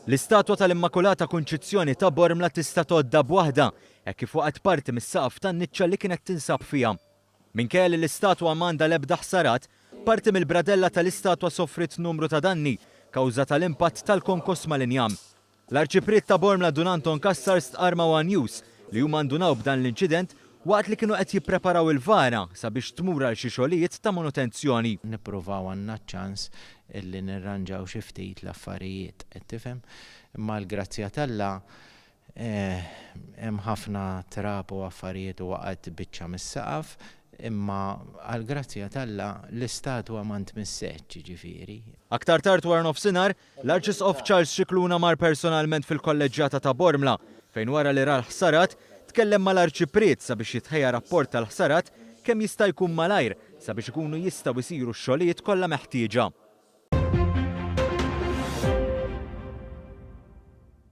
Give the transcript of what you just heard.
L-istatwa tal-Immakulata Konċizzjoni ta' Bormla tista' tgħodda b'waħda hekk kif waqgħet parti mis-saqaf tan-niċċa li kienet tinsab fiha. Minkejja li l-istatwa m'għandha l-ebda ħsarat, parti mill-bradella tal-istatwa soffrit numru ta' danni kawża tal-impatt tal-konkos mal-injam. L-Arċipriet ta' Bormla Dun Anton Kassar stqarma One News li huma ndunaw b'dan l-inċident waqt li kienu qed jippreparaw il-vara sabiex tmur għal xi xogħlijiet ta' manutenzjoni. Nippruvaw għandna ċans illi nirranġaw xi ftit l-affarijiet, qed tifhem, imma l-grazzja t'Alla hemm ħafna trab u affarijiet u waqgħet biċċa mis-saqaf, imma għall-grazzja t'Alla l-istatwa ma ntmissetx ġifieri. Aktar tard wara nofsinhar, l-Arċisqof Charles Scicluna mar personalment fil-kolleġġjata ta' Bormla fejn wara li ra l-ħsarat tkellem mal-Arċipriet sabiex jitħejja rapport tal-ħsarat kemm jista' jkun malajr sabiex ikunu jistgħu jsiru x-xogħlijiet kollha meħtieġa.